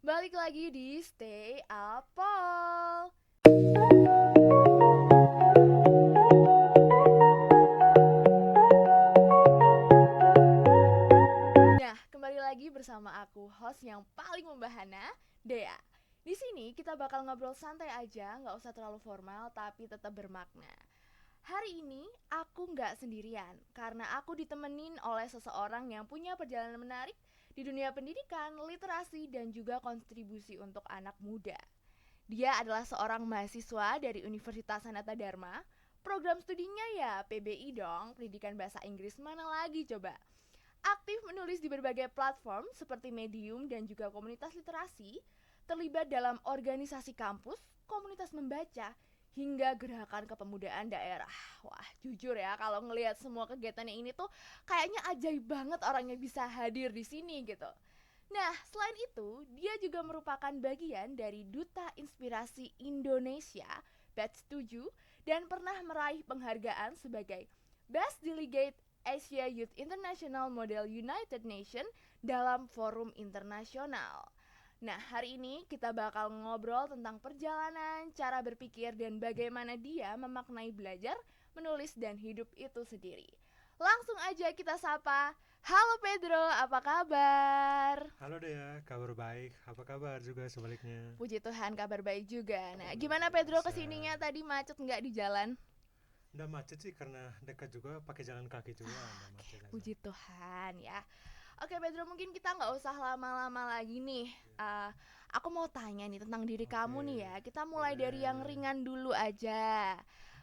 Balik lagi di Stay Apol. Nah, kembali lagi bersama aku, host yang paling membahana, Dea. Di sini kita bakal ngobrol santai aja, nggak usah terlalu formal, tapi tetap bermakna. Hari ini aku nggak sendirian, karena aku ditemenin oleh seseorang yang punya perjalanan menarik di dunia pendidikan, literasi, dan juga kontribusi untuk anak muda. Dia adalah seorang mahasiswa dari Universitas Sanata Dharma. Program studinya ya PBI dong, Pendidikan Bahasa Inggris, mana lagi coba. Aktif menulis di berbagai platform seperti Medium dan juga komunitas literasi, terlibat dalam organisasi kampus, komunitas membaca, hingga gerakan kepemudaan daerah. Wah, jujur ya, kalau ngelihat semua kegiatannya ini tuh kayaknya ajaib banget orangnya bisa hadir di sini gitu. Nah, selain itu, dia juga merupakan bagian dari Duta Inspirasi Indonesia Batch 7 dan pernah meraih penghargaan sebagai Best Delegate Asia Youth International Model United Nations dalam forum internasional. Nah, hari ini kita bakal ngobrol tentang perjalanan, cara berpikir, dan bagaimana dia memaknai belajar, menulis, dan hidup itu sendiri. Langsung aja kita sapa. Halo Pedro, apa kabar? Halo Dea, kabar baik. Apa kabar juga sebaliknya? Puji Tuhan kabar baik juga. Nah, Luar gimana Pedro biasa. kesininya tadi macet nggak di jalan? Nggak macet sih karena dekat juga, pakai jalan kaki juga, nggak Oke, macet aja. puji Tuhan ya. Oke Pedro, mungkin kita nggak usah lama-lama lagi nih. Eh, aku mau tanya nih tentang diri kamu Oke, nih ya. Kita mulai dari yang boleh. ringan dulu aja.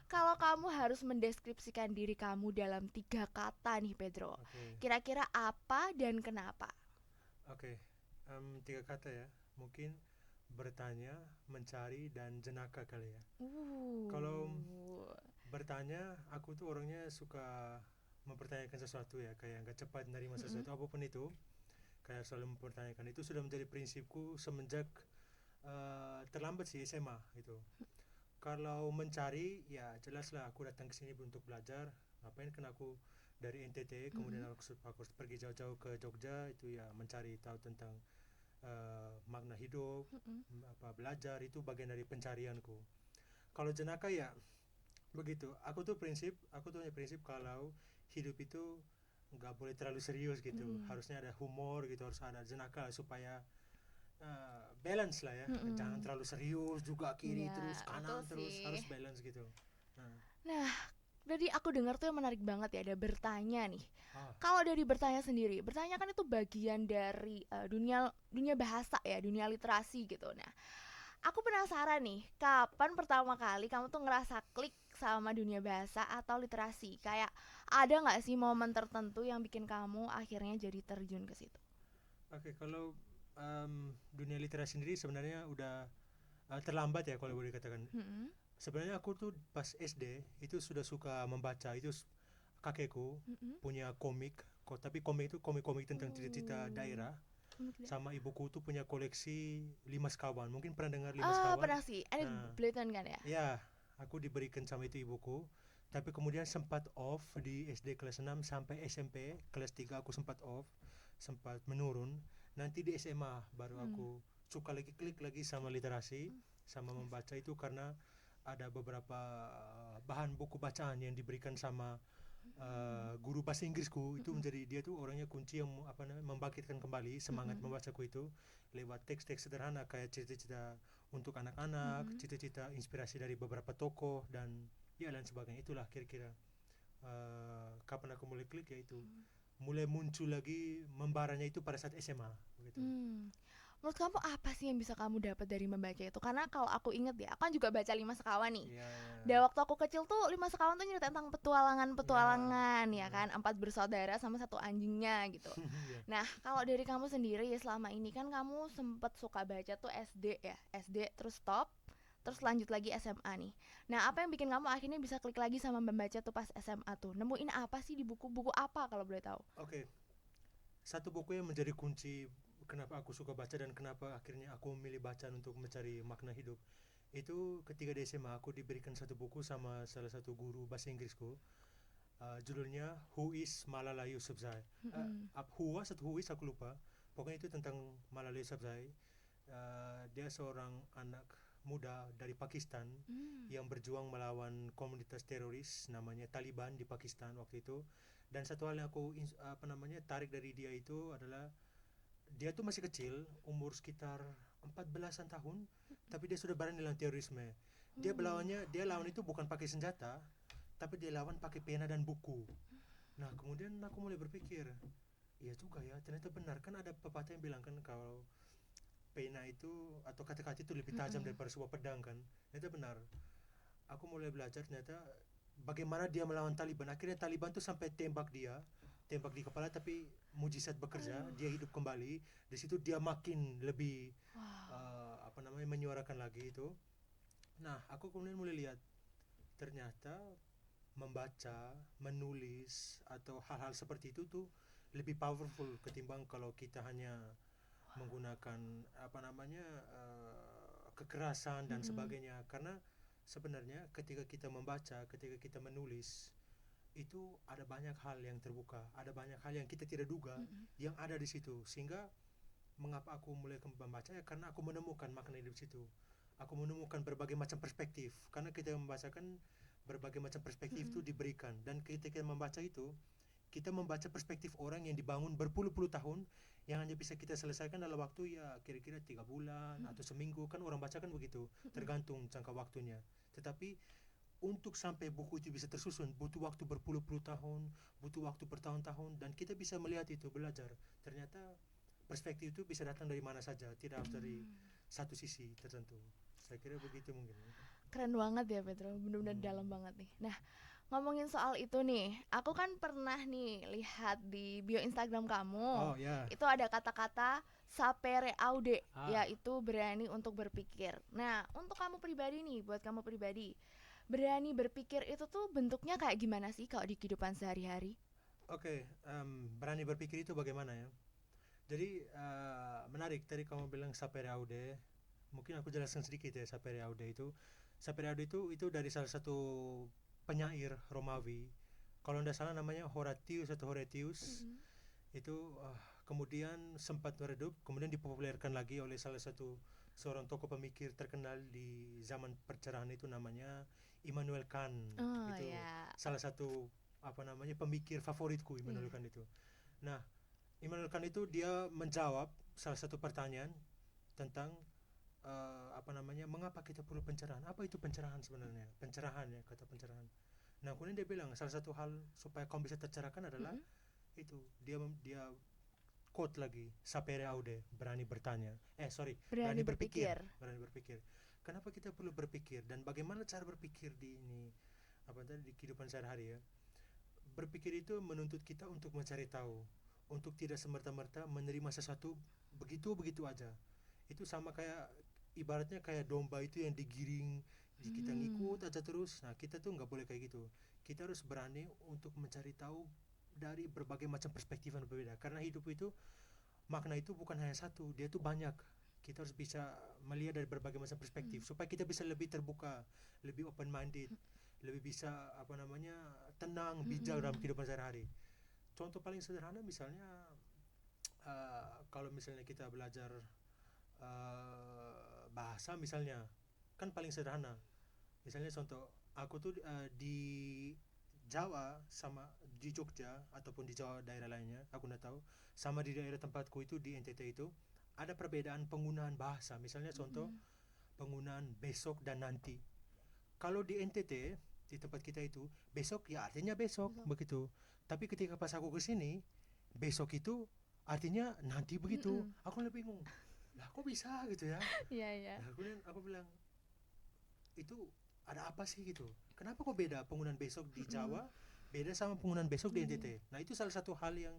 Kalau kamu harus mendeskripsikan diri kamu dalam 3 kata nih Pedro, Oke, kira-kira apa dan kenapa? oke. Tiga kata ya. Mungkin bertanya, mencari, dan jenaka kali ya. Kalau Uh, bertanya, aku tuh orangnya suka mempertanyakan sesuatu ya, kayak nggak cepat menerima mm-mm, sesuatu apapun itu. Kayak selalu mempertanyakan itu sudah menjadi prinsipku semenjak terlambat sih SMA gitu. Kalau mencari ya jelaslah aku datang ke sini untuk belajar. Ngapain kan aku dari NTT kemudian mm-mm, aku pergi jauh-jauh ke Jogja itu ya mencari tahu tentang makna hidup, mm-mm. apa belajar itu bagian dari pencarianku. Kalau jenaka ya begitu. Aku tuh punya prinsip kalau hidup itu nggak boleh terlalu serius gitu. Mm-mm. Harusnya ada humor gitu, harus ada jenaka supaya balance lah ya, jangan Mm-mm. terlalu serius juga kiri Iya, terus betul kanan terus, sih. harus balance gitu. Nah, Nah, dari aku dengar tuh yang menarik banget ya ada bertanya nih. ah Kalau dari bertanya sendiri, bertanya kan itu bagian dari dunia dunia bahasa ya, dunia literasi gitu. Nah, aku penasaran nih, kapan pertama kali kamu tuh ngerasa klik sama dunia bahasa atau literasi? Kayak ada nggak sih momen tertentu yang bikin kamu akhirnya jadi terjun ke situ? oke. Kalau dunia literasi sendiri sebenarnya udah terlambat ya kalau boleh dikatakan. Mm-mm, Sebenarnya aku tuh pas SD itu sudah suka membaca. Kakekku mm-mm. punya komik tapi komik itu komik-komik tentang cerita-cerita Uh, daerah. komik daerah. Sama ibuku tuh punya koleksi Lima Sekawan, mungkin pernah dengar Lima Sekawan. Pernah sih. Ini Nah, Blyton kan ya? ya, aku diberikan sama itu ibuku. Tapi kemudian sempat off di SD kelas 6 sampai SMP kelas 3 aku sempat off, sempat menurun. Nanti di SMA baru Hmm. aku suka lagi klik lagi sama literasi, sama Yes. membaca itu karena ada beberapa bahan buku bacaan yang diberikan sama guru bahasa Inggrisku. Itu Mm-mm. menjadi dia tuh orangnya kunci yang apa namanya membangkitkan kembali semangat Mm-mm. membacaku itu lewat teks-teks sederhana kayak cerita-cerita untuk anak-anak, Mm-mm. cita-cita inspirasi dari beberapa tokoh dan ya lain sebagainya. Itulah kira-kira kapan aku mulai klik ya itu mulai muncul lagi membaranya itu pada saat SMA begitu. Hmm. Menurut kamu apa sih yang bisa kamu dapat dari membaca itu? Karena kalau aku inget ya, aku kan juga baca Lima Sekawan nih. Ya, Dan waktu aku kecil tuh Lima Sekawan tuh nyeritain tentang ya, petualangan-petualangan ya ya, kan, 4 bersaudara sama satu anjingnya gitu. ya. Nah, kalau dari kamu sendiri ya selama ini kan kamu sempet suka baca tuh SD ya, SD terus stop, terus lanjut lagi SMA nih. Nah, apa yang bikin kamu akhirnya bisa klik lagi sama membaca tuh pas SMA tuh? Nemuin apa sih di buku-buku apa kalau boleh tahu? Oke, satu buku yang menjadi kunci kenapa aku suka baca dan kenapa akhirnya aku memilih bacaan untuk mencari makna hidup itu ketika di SMA aku diberikan satu buku sama salah satu guru bahasa Inggrisku. Judulnya Who is Malala Yousafzai. Mm-mm. Who was atau Who is aku lupa, pokoknya itu tentang Malala Yousafzai. Dia seorang anak muda dari Pakistan Hmm. yang berjuang melawan komunitas teroris namanya Taliban di Pakistan waktu itu. Dan satu hal yang aku tarik dari dia itu adalah dia tuh masih kecil, umur sekitar 14-an tahun, tapi dia sudah berani lawan terorisme. Dia lawan itu bukan pakai senjata, tapi dia lawan pakai pena dan buku. Nah, kemudian aku mulai berpikir, iya juga ya, ternyata benar kan ada pepatah yang bilang kan kalau pena itu atau kata-kata itu lebih tajam Mm-mm. daripada sebuah pedang kan. Ternyata benar. Aku mulai belajar ternyata bagaimana dia melawan Taliban. Akhirnya Taliban tuh sampai tembak di kepala, tapi mujizat bekerja, Aduh. dia hidup kembali. Di situ dia makin lebih Wow. menyuarakan lagi itu. Nah, aku kemudian mulai lihat ternyata membaca, menulis atau hal-hal seperti itu tuh lebih powerful ketimbang kalau kita hanya menggunakan kekerasan dan Mm-mm. sebagainya. Karena sebenarnya ketika kita membaca, ketika kita menulis, itu ada banyak hal yang terbuka, ada banyak hal yang kita tidak duga Mm-mm. yang ada di situ. Sehingga mengapa aku mulai membaca ya karena aku menemukan makna di situ. Aku menemukan berbagai macam perspektif. Karena kita membacakan berbagai macam perspektif itu Mm-mm. diberikan, dan ketika kita membaca itu, kita membaca perspektif orang yang dibangun berpuluh-puluh tahun, yang hanya bisa kita selesaikan dalam waktu ya kira-kira 3 bulan Mm-mm. atau seminggu, kan orang baca kan begitu, Mm-mm. tergantung jangka waktunya. Tetapi untuk sampai buku itu bisa tersusun butuh waktu berpuluh-puluh tahun, butuh waktu bertahun-tahun, dan kita bisa melihat itu, belajar ternyata perspektif itu bisa datang dari mana saja, tidak harus dari Mm. satu sisi tertentu. Saya kira begitu mungkin. Keren banget ya Pedro, bener-bener dalam Hmm. banget nih. Nah, ngomongin soal itu nih, aku kan pernah nih lihat di bio Instagram kamu, Oh ya. itu ada kata-kata sapere aude, Ah, yaitu berani untuk berpikir. Nah, untuk kamu pribadi nih, buat kamu pribadi, berani berpikir itu tuh bentuknya kayak gimana sih kalau di kehidupan sehari-hari? oke. Berani berpikir itu bagaimana ya? Jadi menarik tadi kamu bilang sapere aude. Mungkin aku jelaskan sedikit ya sapere aude itu. Sapere aude itu dari salah satu penyair Romawi. Kalau tidak salah namanya Horatius atau Horatius. Mm-mm. Itu kemudian sempat meredup, kemudian dipopulerkan lagi oleh salah satu seorang tokoh pemikir terkenal di zaman percerahan itu, namanya Immanuel Kant. Oh Itu ya, salah satu pemikir favoritku, iya. Immanuel Kant itu. Nah, Immanuel Kant itu dia menjawab salah satu pertanyaan tentang mengapa kita perlu pencerahan, apa itu pencerahan sebenarnya, pencerahan ya, kata pencerahan. Nah, kemudian dia bilang salah satu hal supaya kamu bisa tercerahkan adalah Mm-mm. itu, dia quote lagi, sapere aude, berani bertanya, Berani berani berpikir, berpikir. berani berpikir. Kenapa kita perlu berpikir dan bagaimana cara berpikir di ini, di kehidupan sehari-hari ya. Berpikir itu menuntut kita untuk mencari tahu, untuk tidak semerta-merta menerima sesuatu begitu-begitu aja. Itu sama kayak ibaratnya kayak domba itu yang digiring, kita Hmm. ngikut aja terus. Nah, kita tuh nggak boleh kayak gitu. Kita harus berani untuk mencari tahu dari berbagai macam perspektif yang berbeda. Karena hidup itu, makna itu bukan hanya satu, dia tuh banyak. Kita harus bisa melihat dari berbagai macam Mm. perspektif supaya kita bisa lebih terbuka, lebih open minded, lebih bisa tenang, bijak dalam Mm-mm. kehidupan sehari-hari. Contoh paling sederhana misalnya, kalau misalnya kita belajar bahasa misalnya, kan paling sederhana. Misalnya contoh, aku tuh di Jawa sama di Jogja ataupun di Jawa daerah lainnya, aku nggak tahu, sama di daerah tempatku itu di NTT itu ada perbedaan penggunaan bahasa. Misalnya contoh Mm-mm. penggunaan besok dan nanti. Kalau di NTT, di tempat kita itu, besok ya artinya besok Besok. begitu. Tapi ketika pas aku ke sini, besok itu artinya nanti begitu. Mm-mm. Aku lebih bingung. Lah kok bisa gitu ya? Iya, iya. Nah, kemudian aku bilang, itu ada apa sih gitu? Kenapa kok beda penggunaan besok di Mm-mm. Jawa, beda sama penggunaan besok di Nanti. NTT? Nah, itu salah satu hal yang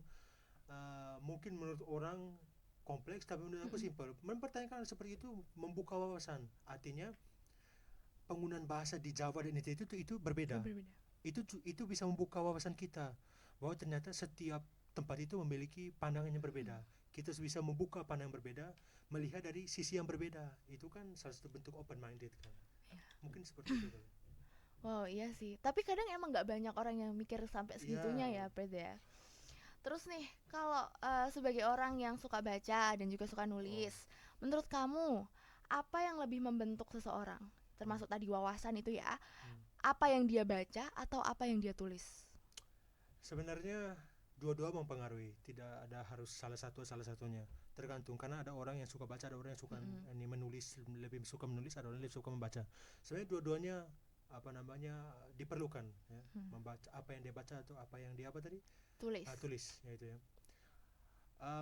mungkin menurut orang kompleks, tapi menurut aku Mm-mm. simpel. Mempertanyakan seperti itu membuka wawasan. Artinya penggunaan bahasa di Jawa dan itu Oh, berbeda. berbeda. Itu bisa membuka wawasan kita bahwa ternyata setiap tempat itu memiliki pandangan yang berbeda. Mm-mm. Kita bisa membuka pandangan berbeda, melihat dari sisi yang berbeda. Itu kan salah satu bentuk open minded kan. Iya. Mungkin seperti itu kali. Wow, iya sih. Tapi kadang emang nggak banyak orang yang mikir sampai segitunya Iya. ya, Pred ya. Terus nih, kalau sebagai orang yang suka baca dan juga suka Oh. nulis, Menurut kamu, apa yang lebih membentuk seseorang? Termasuk tadi wawasan itu ya. Hmm. Apa yang dia baca atau apa yang dia tulis? Sebenarnya dua-dua mempengaruhi, tidak ada harus salah satu salah satunya. Tergantung, karena ada orang yang suka baca, ada orang yang suka Mm-mm. ini menulis, lebih suka menulis, ada orang yang lebih suka membaca. Sebenarnya dua-duanya apa namanya diperlukan ya. Hmm. Membaca apa yang dia baca atau apa yang dia apa tadi? Tulis. Tulis ya itu ya.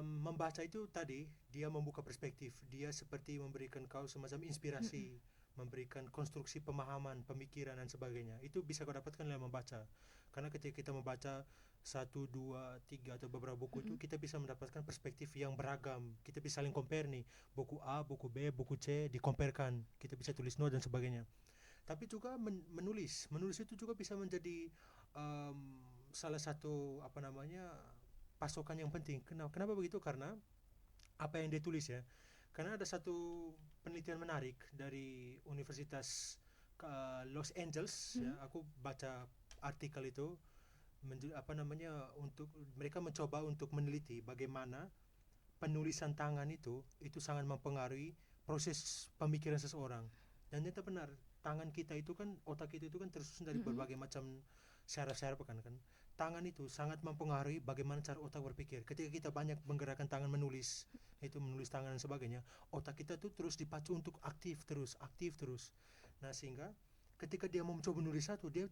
Membaca itu tadi dia membuka perspektif, dia seperti memberikan kau semacam inspirasi, memberikan konstruksi pemahaman, pemikiran dan sebagainya. Itu bisa kau dapatkan dalam membaca. Karena ketika kita membaca satu, dua, tiga atau beberapa buku itu, kita bisa mendapatkan perspektif yang beragam. Kita bisa saling compare nih, buku A, buku B, buku C, dikomparekan. Kita bisa tulis note dan sebagainya. Tapi juga menulis itu juga bisa menjadi salah satu apa namanya pasokan yang penting. Kenapa begitu? Karena apa yang dia tulis ya. Karena ada satu penelitian menarik dari Universitas Los Angeles ya. Aku baca artikel itu apa namanya untuk mereka mencoba untuk meneliti bagaimana penulisan tangan itu sangat mempengaruhi proses pemikiran seseorang. Dan ternyata benar, tangan kita itu kan, otak kita itu kan tersusun dari berbagai macam syaraf-syaraf kan. Tangan itu sangat mempengaruhi bagaimana cara otak berpikir. Ketika kita banyak menggerakkan tangan menulis, itu menulis tangan dan sebagainya, otak kita tuh terus dipacu untuk aktif terus. Nah, sehingga ketika dia mau mencoba menulis satu, dia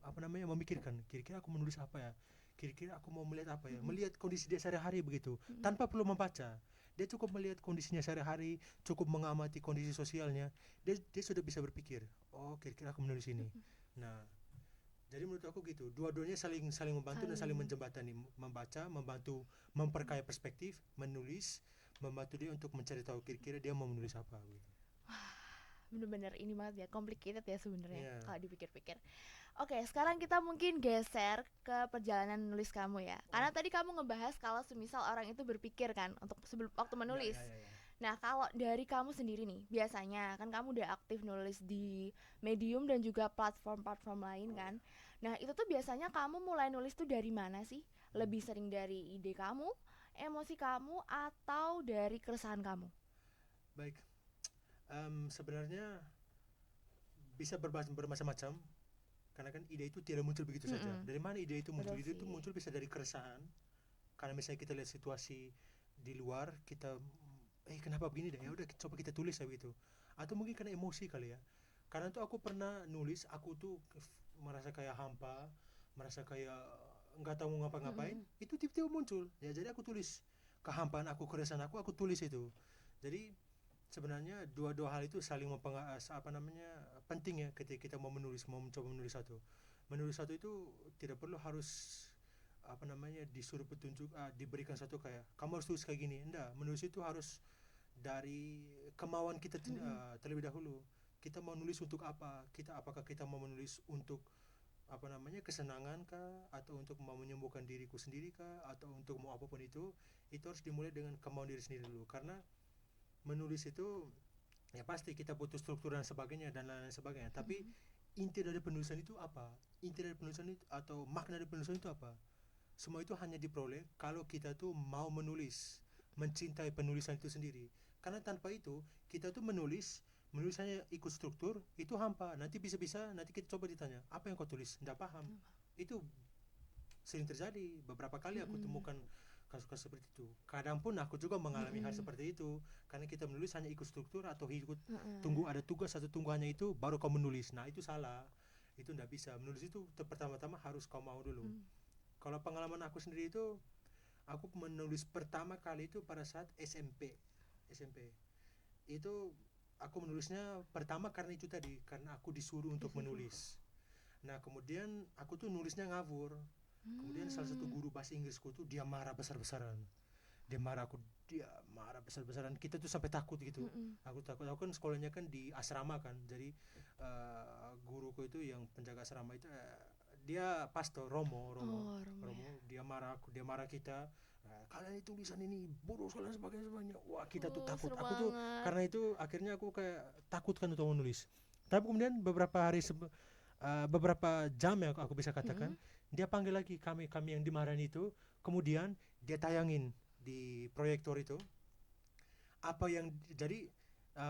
apa namanya memikirkan, kira-kira aku menulis apa ya? Kira-kira aku mau melihat apa ya? Melihat kondisi dia sehari-hari begitu, tanpa perlu membaca. Dia cukup melihat kondisinya sehari-hari, cukup mengamati kondisi sosialnya, dia sudah bisa berpikir, oh kira-kira aku menulis ini. Nah, jadi menurut aku gitu, dua-duanya saling membantu dan saling menjembatani. Membaca membantu memperkaya perspektif, menulis membantu dia untuk mencari tahu kira-kira dia mau menulis apa gitu. Bener-bener ini banget ya, complicated ya sebenarnya Yeah. kalau dipikir-pikir. Oke, sekarang kita mungkin geser ke perjalanan nulis kamu ya. Karena tadi kamu ngebahas kalau semisal orang itu berpikir kan untuk sebelum waktu menulis. Ya. Nah, kalau dari kamu sendiri nih, biasanya kan kamu udah aktif nulis di Medium dan juga platform-platform lain kan. Nah, itu tuh biasanya kamu mulai nulis tuh dari mana sih? Lebih sering dari ide kamu, emosi kamu, atau dari keresahan kamu? Baik. Sebenarnya bisa bermacam-macam, karena kan ide itu tidak muncul begitu saja. Dari mana ide itu muncul? Betul Ide itu sih. muncul bisa dari keresahan, karena misalnya kita lihat situasi di luar, kita kenapa begini deh, ya udah coba kita tulis ya gitu. Atau mungkin karena emosi kali ya. Karena tuh aku pernah nulis, aku tuh merasa kayak hampa, merasa kayak nggak tahu mau ngapa-ngapain, itu tiba-tiba muncul ya, jadi aku tulis kehampaan aku, keresahan aku tulis itu. Jadi sebenarnya dua-dua hal itu saling mempengaruhi, apa namanya, penting ya ketika kita mau mencoba menulis satu itu tidak perlu harus apa namanya disuruh petunjuk, diberikan satu kayak kamu harus tulis kayak gini. Enggak, menulis itu harus dari kemauan kita terlebih dahulu. Kita mau nulis untuk apa? Apakah kita mau menulis untuk apa namanya kesenangan kah, atau untuk mau menyembuhkan diriku sendiri kah, atau untuk mau apapun itu harus dimulai dengan kemauan diri sendiri dulu. Karena menulis itu ya pasti kita butuh struktur dan sebagainya dan lain-lain sebagainya. Tapi inti dari penulisan itu apa? Inti dari penulisan itu atau makna dari penulisan itu apa? Semua itu hanya diperoleh kalau kita tuh mau menulis, mencintai penulisan itu sendiri. Karena tanpa itu kita tuh menulisannya ikut struktur, itu hampa. Nanti bisa-bisa nanti kita coba ditanya apa yang kau tulis, nggak paham. Itu sering terjadi. Beberapa kali aku temukan kasus-kasus seperti itu. Kadang pun aku juga mengalami hal seperti itu, karena kita menulis hanya ikut struktur atau ikut tunggu ada tugas atau tunggu hanya itu baru kau menulis. Nah, itu salah. Itu nggak bisa. Menulis itu pertama-tama harus kau mau dulu. Kalau pengalaman aku sendiri itu, aku menulis pertama kali itu pada saat SMP. Itu aku menulisnya pertama karena itu tadi, karena aku disuruh untuk menulis. Nah, kemudian aku tuh nulisnya ngawur. Kemudian salah satu guru bahasa Inggrisku tuh dia marah besar-besaran. Dia marah besar-besaran. Kita tuh sampai takut gitu. Aku takut. Aku kan sekolahnya kan di asrama kan. Jadi guruku itu yang penjaga asrama itu dia pastor Romo. Dia marah kita. Kalian itu tulisan ini bodoh sekali dan sebagainya. Wah, kita tuh takut. Aku tuh karena itu akhirnya aku kayak takut kan untuk menulis. Tapi kemudian beberapa jam yang aku bisa katakan, dia panggil lagi kami yang dimarahin itu, kemudian dia tayangin di proyektor itu apa yang jadi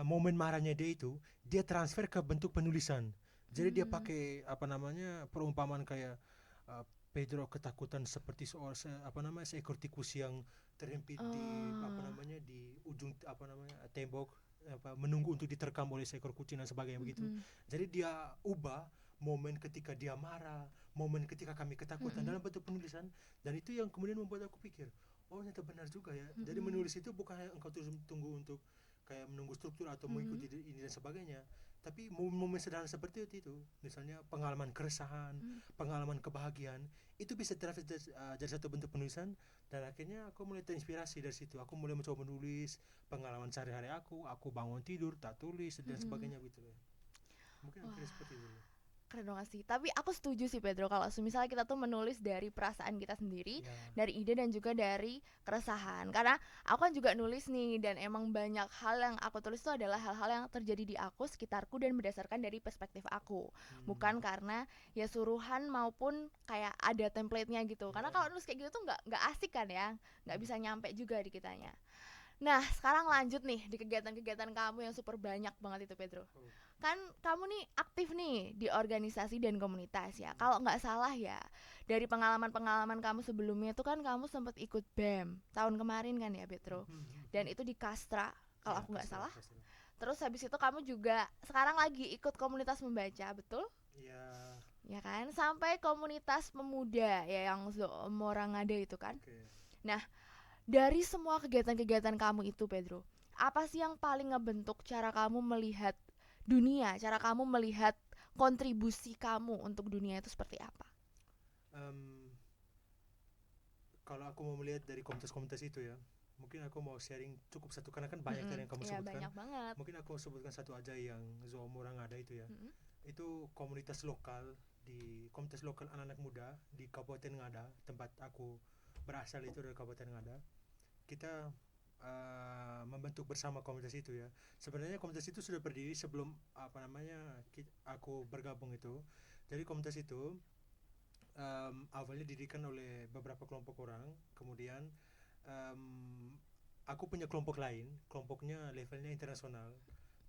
momen marahnya dia itu dia transfer ke bentuk penulisan. Jadi dia pakai apa namanya perumpamaan kayak uh, Pedro ketakutan seperti seekor tikus yang terhimpit di apa Oh. namanya di ujung apa namanya tembok menunggu untuk diterkam oleh seekor kucing dan sebagainya begitu. Mm-mm. Jadi dia ubah momen ketika dia marah, momen ketika kami ketakutan Mm-mm. dalam bentuk penulisan, dan itu yang kemudian membuat aku pikir, oh ternyata benar juga ya. Jadi Mm-mm. menulis itu bukan hanya engkau tunggu untuk kayak menunggu struktur atau Mm-mm. mengikuti ini dan sebagainya, tapi momen-momen sederhana seperti itu, misalnya pengalaman keresahan, Mm. pengalaman kebahagiaan, itu bisa jadi satu bentuk penulisan. Dan akhirnya aku mulai terinspirasi dari situ, aku mulai mencoba menulis pengalaman sehari-hari aku bangun tidur tak tulis dan Mm-mm. sebagainya gitu ya. Mungkin akhirnya Wah, seperti itu. keren banget sih. Tapi aku setuju sih Pedro kalau misalnya kita tuh menulis dari perasaan kita sendiri, Ya. dari ide dan juga dari keresahan. Karena aku kan juga nulis nih dan emang banyak hal yang aku tulis itu adalah hal-hal yang terjadi di aku, sekitarku dan berdasarkan dari perspektif aku. Hmm. Bukan karena ya suruhan maupun kayak ada template-nya gitu. Karena Ya. kalau nulis kayak gitu tuh nggak asik kan ya, nggak Hmm. bisa nyampe juga di kitanya. Nah, sekarang lanjut nih di kegiatan-kegiatan kamu yang super banyak banget itu Pedro. Oh. Kan kamu nih aktif nih di organisasi dan komunitas ya. Hmm. Kalau nggak salah ya, dari pengalaman-pengalaman kamu sebelumnya itu kan kamu sempat ikut BEM tahun kemarin kan ya Pedro. Dan itu di Kastra kalau Ya, aku nggak Kastra, salah. Kastra. Terus habis itu kamu juga sekarang lagi ikut komunitas membaca, betul? Ya. Ya kan? Sampai komunitas pemuda ya yang Morangada itu kan. Oke. Nah, dari semua kegiatan-kegiatan kamu itu Pedro, apa sih yang paling ngebentuk cara kamu melihat dunia, cara kamu melihat kontribusi kamu untuk dunia itu seperti apa? Em, Kalau aku mau melihat dari komunitas-komunitas itu ya, mungkin aku mau sharing cukup satu karena kan banyak Mm-mm. tadi yang kamu Ya sebutkan. banyak banget. Mungkin aku sebutkan satu aja yang Zoomorang ada itu ya. Mm-mm. Itu komunitas lokal anak-anak muda di Kabupaten Ngada, tempat aku berasal itu dari Kabupaten Ngada. Kita membentuk bersama komunitas itu ya. Sebenarnya komunitas itu sudah berdiri sebelum apa namanya aku bergabung itu. Jadi komunitas itu awalnya didirikan oleh beberapa kelompok orang, kemudian um, aku punya kelompok lain, kelompoknya levelnya internasional,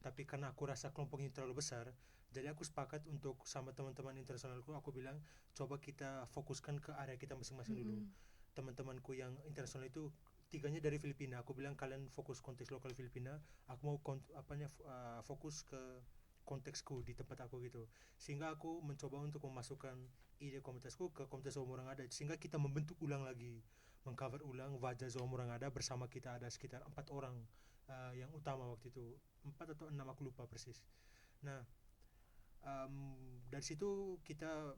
tapi karena aku rasa kelompok ini terlalu besar, jadi aku sepakat untuk sama teman-teman internasionalku, aku bilang coba kita fokuskan ke area kita masing-masing dulu. Mm-mm. Teman-temanku yang internasional itu tiganya dari Filipina, aku bilang kalian fokus konteks lokal Filipina, aku mau fokus ke konteksku di tempat aku gitu, sehingga aku mencoba untuk memasukkan ide komunitasku ke komunitas Zoomorang ada, sehingga kita membentuk ulang lagi, mengcover ulang wajah Zoomorang ada. Bersama kita ada sekitar 4 orang yang utama waktu itu, 4 atau 6 aku lupa persis. Nah, dari situ kita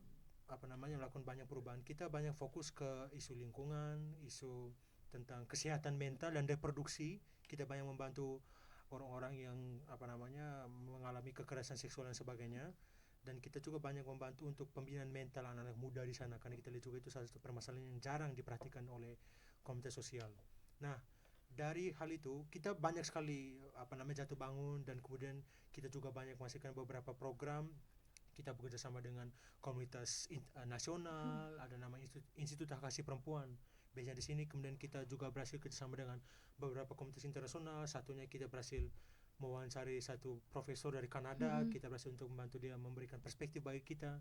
apa namanya melakukan banyak perubahan, kita banyak fokus ke isu lingkungan, isu tentang kesehatan mental dan reproduksi. Kita banyak membantu orang-orang yang apa namanya mengalami kekerasan seksual dan sebagainya, dan kita juga banyak membantu untuk pembinaan mental anak-anak muda di sana karena kita lihat juga itu salah satu permasalahan yang jarang diperhatikan oleh komunitas sosial. Nah, dari hal itu kita banyak sekali apa namanya jatuh bangun, dan kemudian kita juga banyak menghasilkan beberapa program. Kita bekerja sama dengan komunitas nasional, ada nama Institut Hak Asasi Perempuan biasanya di sini. Kemudian kita juga berhasil kerjasama dengan beberapa komunitas internasional. Satunya kita berhasil mewawancari satu profesor dari Kanada, Mm-mm. kita berhasil untuk membantu dia memberikan perspektif bagi kita.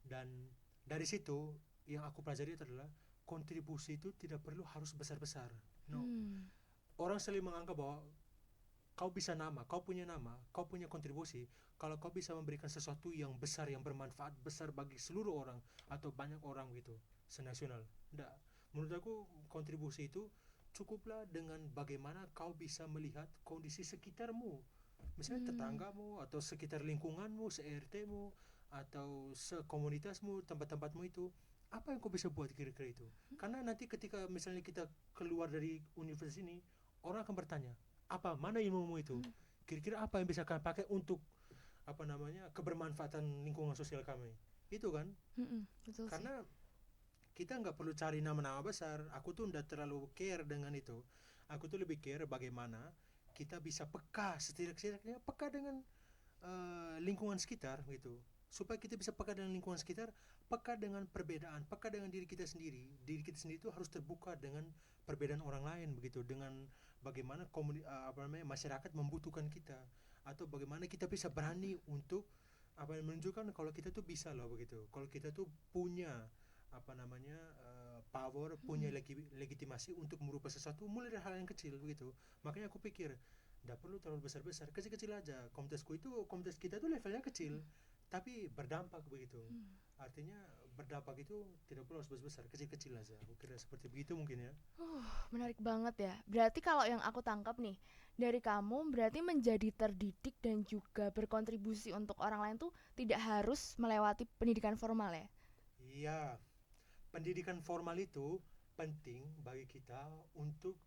Dan dari situ yang aku pelajari adalah kontribusi itu tidak perlu harus besar-besar. No, Hmm. orang selalu menganggap bahwa kau bisa nama, kau punya nama, kau punya kontribusi kalau kau bisa memberikan sesuatu yang besar, yang bermanfaat besar bagi seluruh orang atau banyak orang gitu, senasional. Enggak. Menurut aku kontribusi itu cukuplah dengan bagaimana kau bisa melihat kondisi sekitarmu. Misalnya Hmm. tetanggamu atau sekitar lingkunganmu, se-RT-mu atau sekomunitasmu, tempat-tempatmu itu. Apa yang kau bisa buat kira-kira itu? Karena nanti ketika misalnya kita keluar dari universitas ini, orang akan bertanya, apa mana ilmumu itu, Hmm. kira-kira apa yang bisa kalian pakai untuk apa namanya kebermanfaatan lingkungan sosial kami itu kan. Mm-mm. Betul sih. Karena kita nggak perlu cari nama-nama besar, aku tuh nggak terlalu care dengan itu. Aku tuh lebih care bagaimana kita bisa peka, setidaknya peka dengan lingkungan sekitar gitu, supaya kita bisa peka dengan lingkungan sekitar, peka dengan perbedaan, peka dengan diri kita sendiri. Diri kita sendiri itu harus terbuka dengan perbedaan orang lain begitu, dengan bagaimana masyarakat membutuhkan kita, atau bagaimana kita bisa berani untuk menunjukkan kalau kita tuh bisa loh begitu, kalau kita tuh punya power, punya legitimasi untuk merubah sesuatu mulai dari hal yang kecil begitu. Makanya aku pikir tidak perlu terlalu besar-besar, kecil-kecil aja. Komunitas kita tuh levelnya kecil tapi berdampak begitu. Artinya berdampak itu tidak perlu harus besar-besar, kecil-kecil aja. Aku kira seperti begitu mungkin ya. Menarik banget ya. Berarti kalau yang aku tangkap nih dari kamu, berarti menjadi terdidik dan juga berkontribusi untuk orang lain tuh tidak harus melewati pendidikan formal ya. Iya, pendidikan formal itu penting bagi kita untuk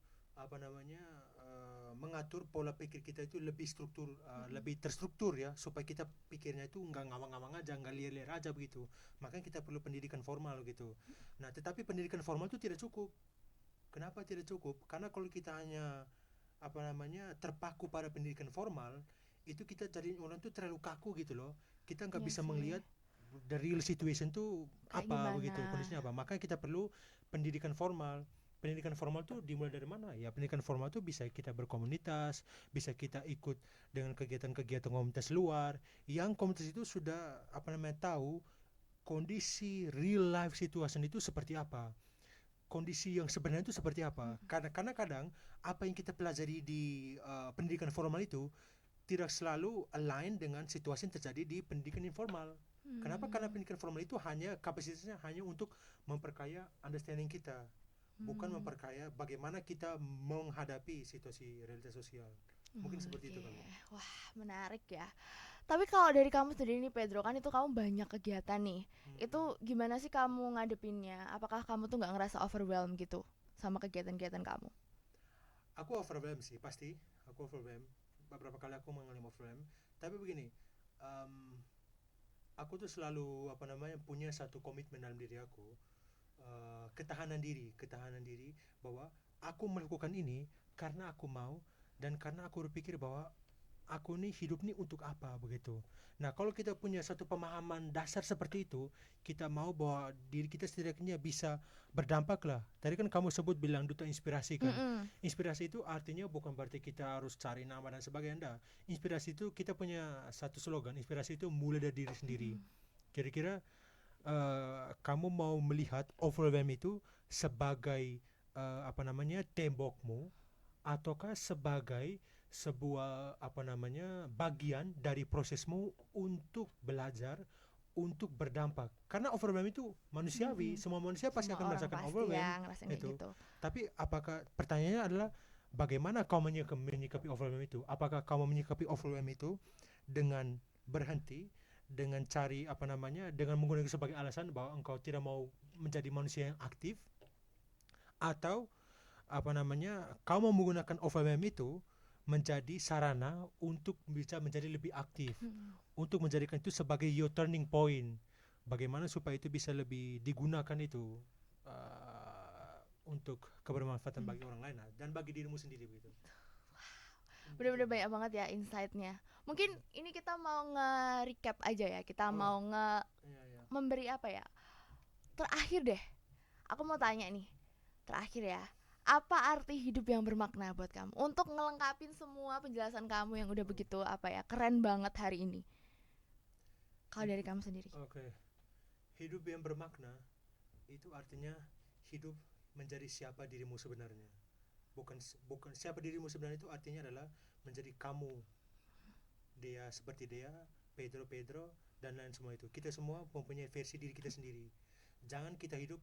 mengatur pola pikir kita itu lebih terstruktur ya, supaya kita pikirnya itu nggak ngawang-ngawang aja, nggak liar-liar aja begitu. Makanya kita perlu pendidikan formal gitu. Nah, tetapi pendidikan formal itu tidak cukup. Kenapa tidak cukup? Karena kalau kita hanya terpaku pada pendidikan formal, itu kita jadi orang tuh terlalu kaku gitu loh. Kita nggak Iya bisa sih. melihat the real situation tuh Kayak apa gimana? begitu, kondisinya apa. Makanya kita perlu pendidikan formal. Pendidikan formal tuh dimulai dari mana? Ya, pendidikan formal tuh bisa kita berkomunitas, bisa kita ikut dengan kegiatan-kegiatan komunitas luar, yang komunitas itu sudah tahu kondisi real life situation itu seperti apa, kondisi yang sebenarnya itu seperti apa. Karena kadang apa yang kita pelajari di pendidikan formal itu tidak selalu align dengan situasi yang terjadi di pendidikan informal. Kenapa? Karena pendidikan formal itu hanya kapasitasnya hanya untuk memperkaya understanding kita, bukan memperkaya bagaimana kita menghadapi situasi realitas sosial. Mungkin seperti itu Oke. kali. Wah, menarik ya. Tapi kalau dari kamu sendiri nih Pedro, kan itu kamu banyak kegiatan nih. Itu gimana sih kamu ngadepinnya? Apakah kamu tuh nggak ngerasa overwhelmed gitu sama kegiatan-kegiatan kamu? Aku overwhelmed sih, pasti. Aku overwhelmed. Beberapa kali aku mengalami overwhelmed. Tapi begini, um, aku tuh selalu punya satu komitmen dalam diri aku, ketahanan diri bahwa aku melakukan ini karena aku mau, dan karena aku berpikir bahwa aku nih hidup nih untuk apa begitu. Nah, kalau kita punya satu pemahaman dasar seperti itu, kita mau bahwa diri kita setidaknya bisa berdampak lah. Tadi kan kamu sebut bilang duta inspirasi kan. Inspirasi itu artinya bukan berarti kita harus cari nama dan sebagainya. Enggak. Inspirasi itu kita punya satu slogan, inspirasi itu mulai dari diri sendiri. Kira-kira kamu mau melihat overwhelm itu sebagai tembokmu, ataukah sebagai sebuah bagian dari prosesmu untuk belajar, untuk berdampak? Karena overwhelm itu manusiawi, semua manusia pasti Semua akan orang merasakan pasti overwhelm ya ngerasain kayak itu. gitu. Tapi apakah, pertanyaannya adalah bagaimana kau menyikapi overwhelm itu? Apakah kamu menyikapi overwhelm itu dengan berhenti, dengan cari dengan menggunakan sebagai alasan bahwa engkau tidak mau menjadi manusia yang aktif, atau kau mau menggunakan overwhelm itu menjadi sarana untuk bisa menjadi lebih aktif, untuk menjadikan itu sebagai your turning point, bagaimana supaya itu bisa lebih digunakan itu untuk kebermanfaatan bagi orang lain dan bagi dirimu sendiri begitu. Bener-bener banyak banget ya insight-nya. Mungkin ini kita mau nge-recap aja ya. Kita mau Iya, iya. memberi apa ya? Terakhir deh. Aku mau tanya nih. Terakhir ya. Apa arti hidup yang bermakna buat kamu? Untuk ngelengkapin semua penjelasan kamu yang udah begitu keren banget hari ini. Kalau dari kamu sendiri. Oke. Hidup yang bermakna itu artinya hidup menjadi siapa dirimu sebenarnya. Bukan siapa dirimu sebenarnya, itu artinya adalah menjadi kamu, dia seperti dia, Pedro dan lain semua itu. Kita semua mempunyai versi diri kita sendiri. Jangan kita hidup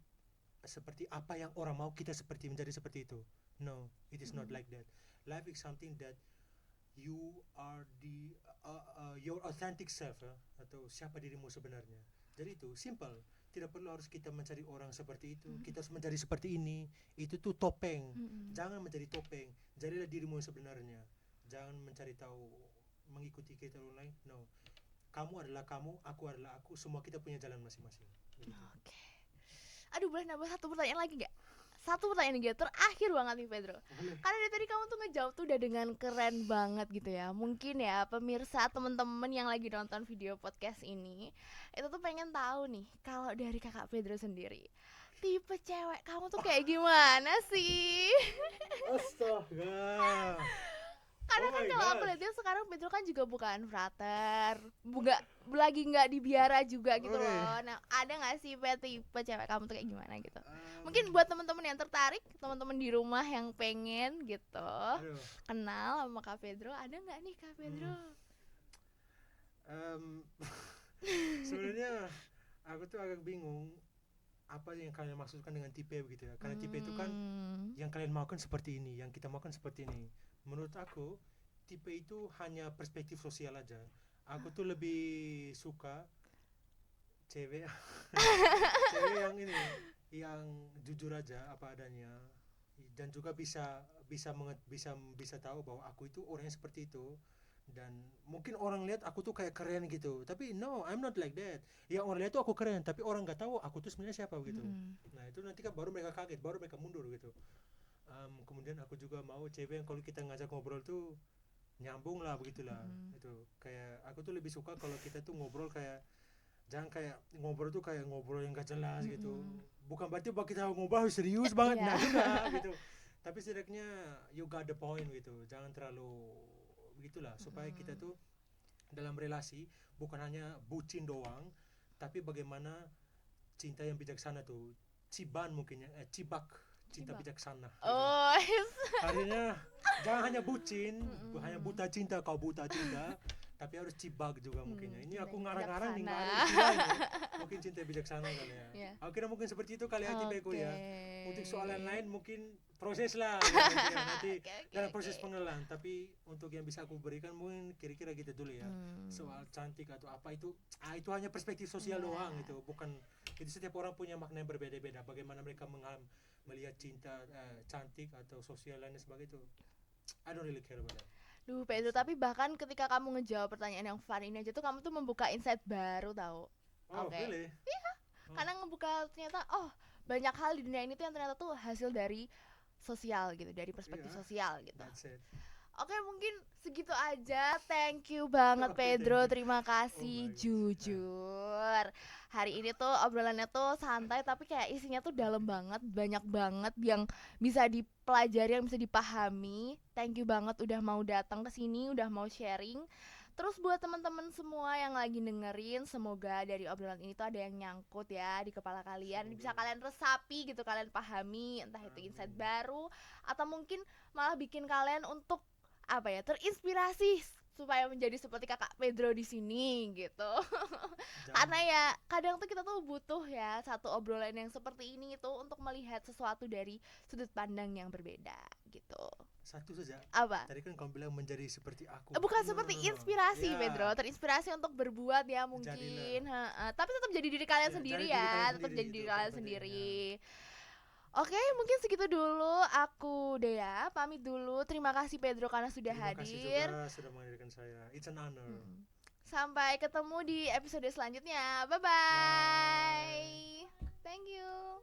seperti apa yang orang mau kita menjadi seperti itu. No, it is not like that. Life is something that you are your authentic self, atau siapa dirimu sebenarnya. Jadi itu simple. Tidak perlu harus kita mencari orang seperti itu, kita harus menjadi seperti ini. Itu tuh topeng. Jangan menjadi topeng. Jadilah dirimu yang sebenarnya. Jangan mencari tahu, mengikuti kita orang lain. No, kamu adalah kamu, aku adalah aku. Semua kita punya jalan masing-masing. Oke. Aduh, boleh nambah satu pertanyaan lagi gak? Satu pertanyaan nih, terakhir banget nih Pedro. Karena dari tadi kamu tuh ngejawab tuh udah dengan keren banget gitu ya. Mungkin ya pemirsa, temen-temen yang lagi nonton video podcast ini itu tuh pengen tahu nih, kalau dari kakak Pedro sendiri, tipe cewek kamu tuh kayak gimana sih? Astaga. Karena Oh kan my kalau aku God. lihat dia sekarang Pedro kan juga bukan frater, lagi nggak di biara juga gitu Oke. loh. Nah, ada nggak sih tipe cewek kamu tuh kayak gimana gitu? Mungkin Um, buat teman-teman yang tertarik, teman-teman di rumah yang pengen gitu aduh. kenal sama Kak Pedro, ada nggak nih Kak Pedro? Um, sebenarnya aku tuh agak bingung apa yang kalian maksudkan dengan tipe begitu ya. Karena tipe itu kan yang kalian maukan seperti ini, yang kita maukan seperti ini. Menurut aku, tipe itu hanya perspektif sosial aja. Aku tuh lebih suka cewek cewek yang ini, yang jujur aja apa adanya, dan juga bisa tahu bahwa aku itu orangnya seperti itu. Dan mungkin orang lihat aku tuh kayak keren gitu, tapi no, I'm not like that. Ya orang lihat tuh aku keren, tapi orang nggak tahu aku tuh sebenarnya siapa gitu. Nah itu nanti kan baru mereka kaget, baru mereka mundur gitu. Kemudian aku juga mau cewek yang kalau kita ngajak ngobrol tuh nyambung lah begitulah. Itu kayak aku tuh lebih suka kalau kita tuh ngobrol kayak, jangan kayak ngobrol tuh kayak ngobrol yang gak jelas gitu. Bukan berarti bahwa kita ngobrol harus serius banget, nah juga gitu. Tapi setidaknya you got the point gitu. Jangan terlalu begitulah, supaya kita tuh dalam relasi bukan hanya bucin doang, tapi bagaimana cinta yang bijaksana tuh. Ciban mungkin ya, cibak, cinta Cibak. bijaksana gitu. Oh, Artinya jangan hanya bucin, hanya buta cinta, kau buta cinta, tapi harus cibak juga mungkin ya. Ini cinta aku yang ngarang-ngarang nih, nggak ada bijaksana. istilah ini. Mungkin cinta bijaksana kali ya. Iya. Aku kira mungkin seperti itu kali ya tipeku ya. Oke. Untuk soal lain mungkin proses lah ya, nanti Oke, dalam proses pengenalan. Tapi untuk yang bisa aku berikan mungkin kira-kira gitu dulu ya. Soal cantik atau apa itu, itu hanya perspektif sosial Iya. doang itu. Bukan, itu setiap orang punya makna yang berbeda-beda. Bagaimana mereka melihat cinta, cantik atau sosial lainnya sebagainya itu, I don't really care about that. Duh Pedro, tapi bahkan ketika kamu ngejawab pertanyaan yang fun ini aja tuh kamu tuh membuka insight baru tau. Oh, Oke. really? Karena ngebuka ternyata banyak hal di dunia ini tuh yang ternyata tuh hasil dari sosial gitu, dari perspektif Iya. sosial gitu. That's it. Oke, mungkin segitu aja. Thank you banget Oke, Pedro, thank you. terima Oh kasih my God. jujur. Hari ini tuh obrolannya tuh santai tapi kayak isinya tuh dalam banget, banyak banget yang bisa dipelajari, yang bisa dipahami. Thank you banget udah mau datang ke sini, udah mau sharing. Terus buat teman-teman semua yang lagi dengerin, semoga dari obrolan ini tuh ada yang nyangkut ya di kepala kalian, bisa kalian resapi gitu, kalian pahami, entah itu insight baru atau mungkin malah bikin kalian untuk apa ya, terinspirasi supaya menjadi seperti kakak Pedro di sini gitu. Karena ya kadang tuh kita tuh butuh ya satu obrolan yang seperti ini itu untuk melihat sesuatu dari sudut pandang yang berbeda gitu. Satu saja. Apa? Tadi kan kamu bilang menjadi seperti aku. Bukan No, seperti no, no, no. inspirasi Ya. Pedro, terinspirasi untuk berbuat ya mungkin. Tapi tetap jadi diri kalian Ya, sendiri jadi diri ya, kalian tetap sendiri, jadi itu diri paling kalian penting, sendiri. Oke, mungkin segitu dulu. Aku Dea, pamit dulu. Terima kasih Pedro karena sudah Terima kasih hadir. juga sudah menghadirkan saya. It's an honor. Sampai ketemu di episode selanjutnya. Bye bye. Bye. Thank you.